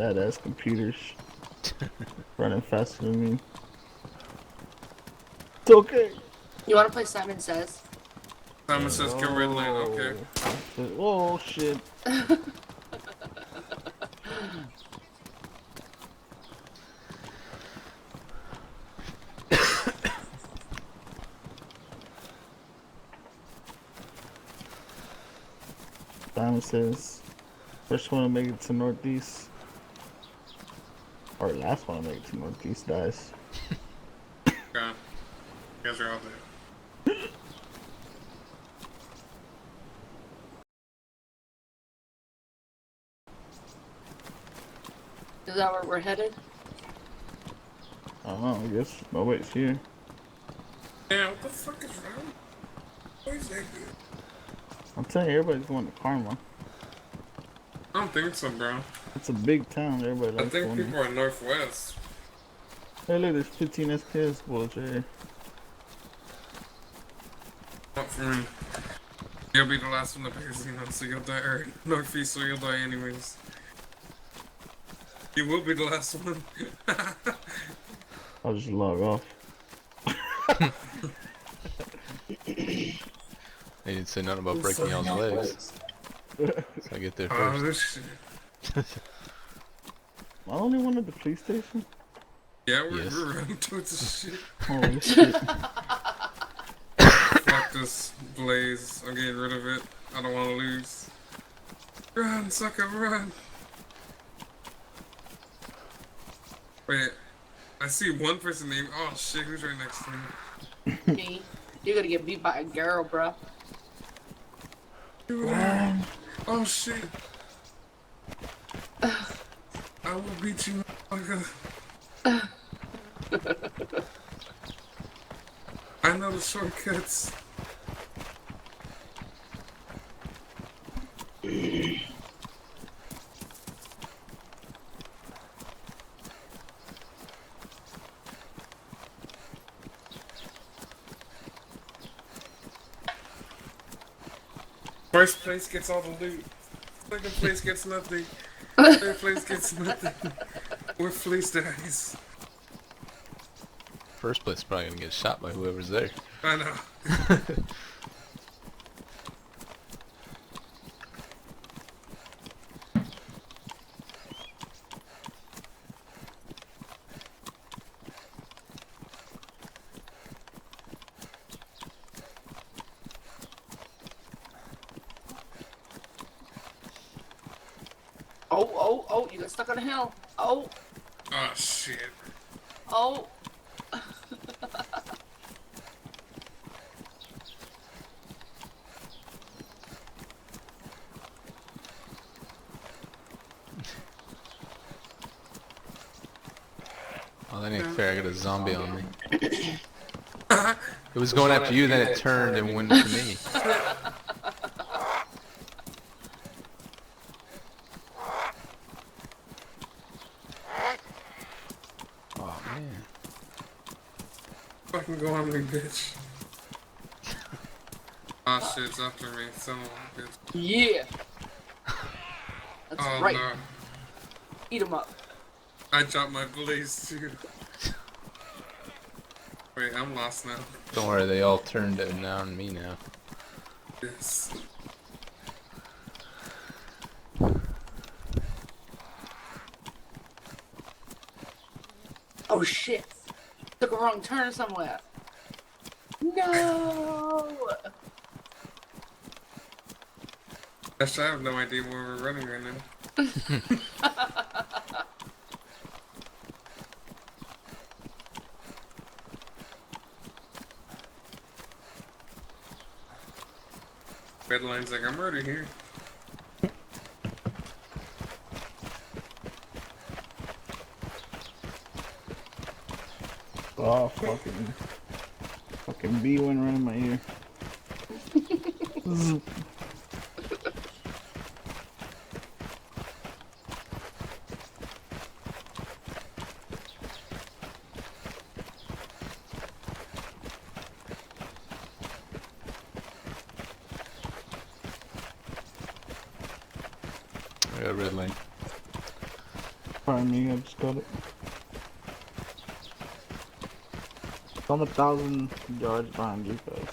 That ass computers running faster than me. It's okay. You want to play Simon Says? Simon Says kill red lane. Okay. Oh shit. Simon Says first one to make it to Northeast. Or last one to make it to Northeast dies. God. You guys are out there. Is that where we're headed? I don't know, I guess nobody's here. Yeah, what the fuck is wrong? What is that dude? I'm telling you, everybody's going to Karma. I don't think so, bro. It's a big town, everybody I likes think going people there. are northwest. Hey look, there's 15 SPS bullets right here. Not for me. You'll be the last one to pierce, you know, so you'll die, or northeast, so you'll die anyways. You will be the last one. I'll just log off. They didn't say nothing about breaking y'all's legs. So I get there Oh, first. this shit. Am I the only one at the police station? Yeah, Yes. we're running towards this shit. Holy shit. Fuck this blaze. I'm getting rid of it. I don't want to lose. Run, sucker, run. Wait, I see one person named. Oh shit, who's right next to me? Me. You're gonna get beat by a girl, bro. Run. Oh shit. I will beat you, motherfucker. I know the shortcuts. First place gets all the loot. Second place gets nothing. Third place gets nothing. We're fleece dice. First place is probably gonna get shot by whoever's there. I know. Oh, you got stuck on a hill. Oh, Oh shit. oh. Oh, that ain't fair. I got a zombie on me. It was going after you, then it turned and went to me. Oh man. Fucking go on me, bitch. Oh shit, it's after me. Someone, bitch. Yeah. That's Oh right. no. Eat him up. I dropped my blaze too. Wait, I'm lost now. Don't worry, they all turned it on me now. Yes. Oh shit. Took a wrong turn somewhere. No. Actually, I have no idea where we're running right now. Red line's like, I'm already here. Oh, fucking bee went right in my ear. I got a red lane. Behind me, I just got it. It's on 1,000 yards behind you guys.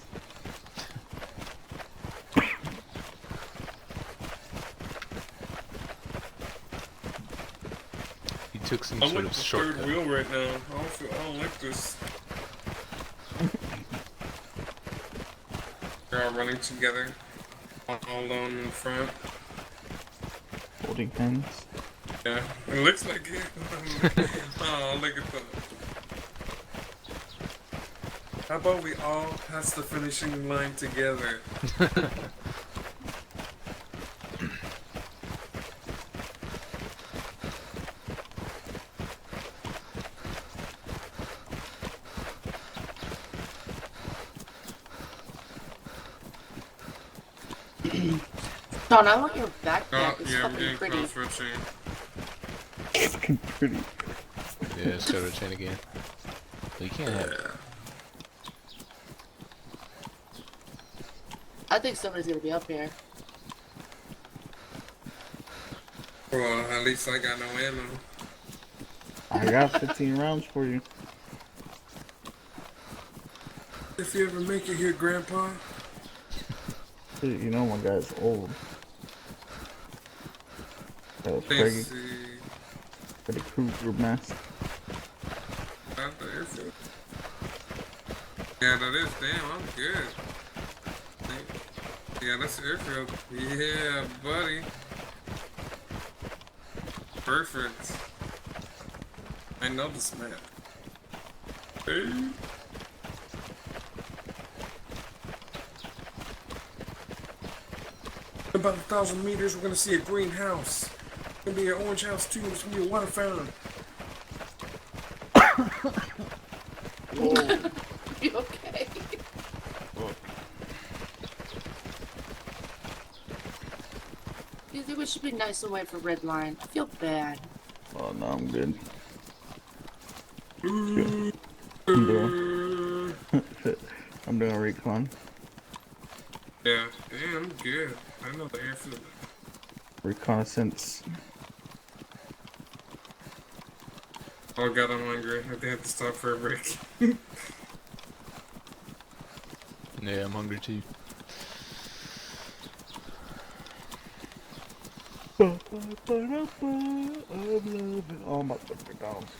He took some I'm sort like of the shortcut. third wheel right now. I don't like this. They're all running together. All alone in front. Holding hands. Yeah, it looks like it. Oh, look at that. How about we all pass the finishing line together? Sean, I want your backpack. Oh, It's yeah, I'm fucking getting pretty. cross switching. Fucking pretty. Yeah, let's go to chain again. But you can't have it. I think somebody's gonna be up here. Well, at least I got no ammo. I got 15 rounds for you. If you ever make it here, Grandpa. Dude, you know my guy's old. That was Let's Freddy, see. Freddy Krueger mask. Not the airfield. Yeah, that is. Damn, I'm good. Yeah, that's the airfield. Yeah, buddy. Perfect. I know this map. Hey. In about 1,000 meters, we're gonna see a greenhouse. It's gonna be an orange house too. It's gonna be a water fountain. Whoa. You okay? You think we should be nice and wait for red line? I feel bad. Oh no, I'm good. Mm. I'm doing recon. Yeah, damn, I'm good. I know the airfield. Reconnaissance. Oh god, I'm hungry. I think I have to stop for a break. Yeah, I'm hungry too. I'm loving all my McDonald's.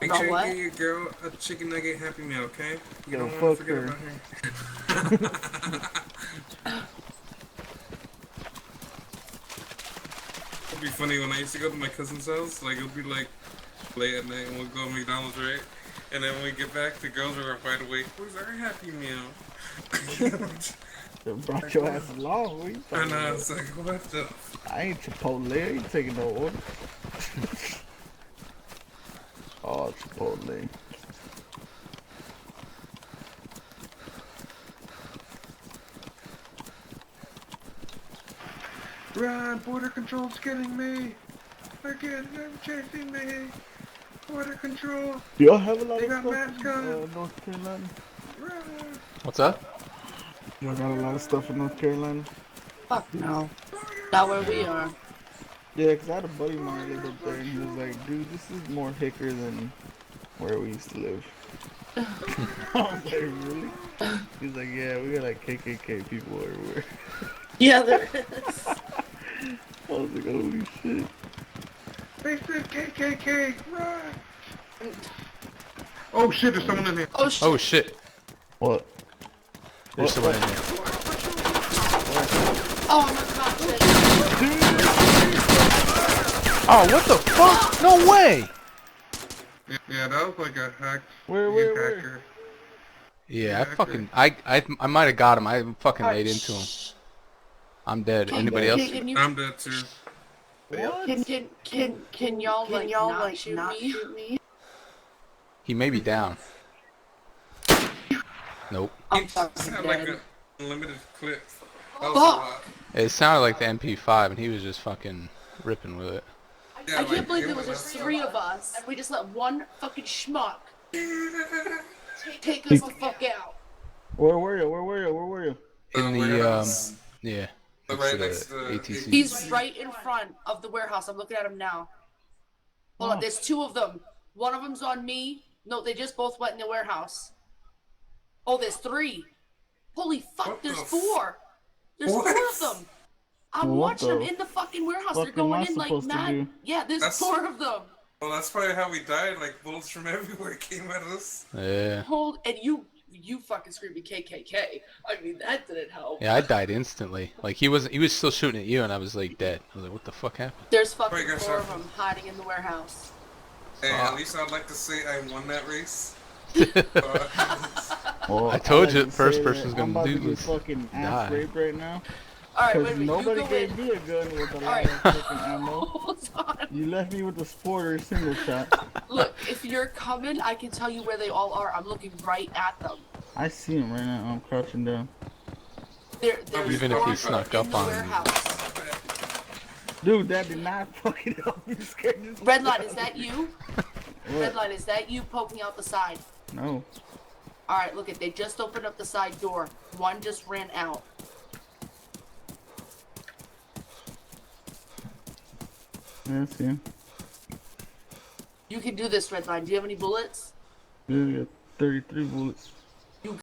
Make About sure what? you get your girl a chicken nugget Happy Meal, okay? You Yo, don't want to fuck forget her. about her. It'd be funny when I used to go to my cousin's house, like it'll be like late at night and we'll go to McDonald's, right? And then when we get back, the girls are wide awake. Where's our Happy Meal? They brought your ass along. What you I talking know, about? it's like, what the? I ain't Chipotle. I ain't taking no order. Oh, Chipotle. Run! Border control's getting me! They're chasing me! Border control! Do y'all have a lot They of got stuff masks in on. North Carolina? Run! What's up? Y'all got a lot of stuff in North Carolina? Fuck no. Not where we are. Yeah, 'cause I had a buddy of mine lived up there, and he was like, dude, this is more hicker than where we used to live. I was like, really? He's like, yeah, we got like KKK people everywhere. Yeah, there is. I was like, holy shit. They said KKK! Run! Oh shit, there's someone in here. Oh shit. Oh shit! What? There's What? someone in here. Oh my god. Shit. Oh, what the fuck? No way! Yeah, that was like a hack. Where? Hacker. Yeah, I might have got him. I fucking laid into him. I'm dead. Anybody else? Can you, I'm dead too. What? can y'all like not shoot me? He may be down. Nope. I'm It's fucking not like dead. an unlimited clip. That was a Fuck. lot. It sounded like the MP5, and he was just fucking ripping with it. Yeah, I like, can't believe it there was was just 3 of us, and we just let one fucking schmuck take us the fuck out. Where were you? Where were you? In the warehouse. yeah. The Next right to next to the ATC. He's right in front of the warehouse. I'm looking at him now. Hold on, there's two of them. One of them's on me. No, they just both went in the warehouse. Oh, there's three. Holy fuck, What there's the four. There's What? four of them. I'm What watching them the in the fucking warehouse. They're fuck am I going in like supposed to mad. do? Yeah, there's That's- four of them. Well, that's probably how we died. Like bullets from everywhere came at us. Yeah. Hold and you fucking screaming KKK. I mean that didn't help. Yeah, I died instantly. Like he was still shooting at you, and I was like dead. I was like, what the fuck happened? There's fucking Wait, guys, four of sorry. them hiding in the warehouse. Hey, Ah. at least I'd like to say I won that race. Well, I told like you to first say person's that I'm gonna about to get lose. fucking Die. ass raped right now. All right, wait a Because minute. nobody you go gave in. me a gun with a lot Alright. of fucking ammo. Hold on. You left me with the sporter single shot. Look, if you're coming, I can tell you where they all are. I'm looking right at them. I see him right now. I'm crouching down. There's Even if he one snuck in up the on you. warehouse. Dude, that did not fucking help me. Scared this Redline, is that you? What? Redline, is that you poking out the side? No. All right, look it. They just opened up the side door. One just ran out. Yeah, I see him. You can do this, Redline. Do you have any bullets? Yeah, I got 33 bullets.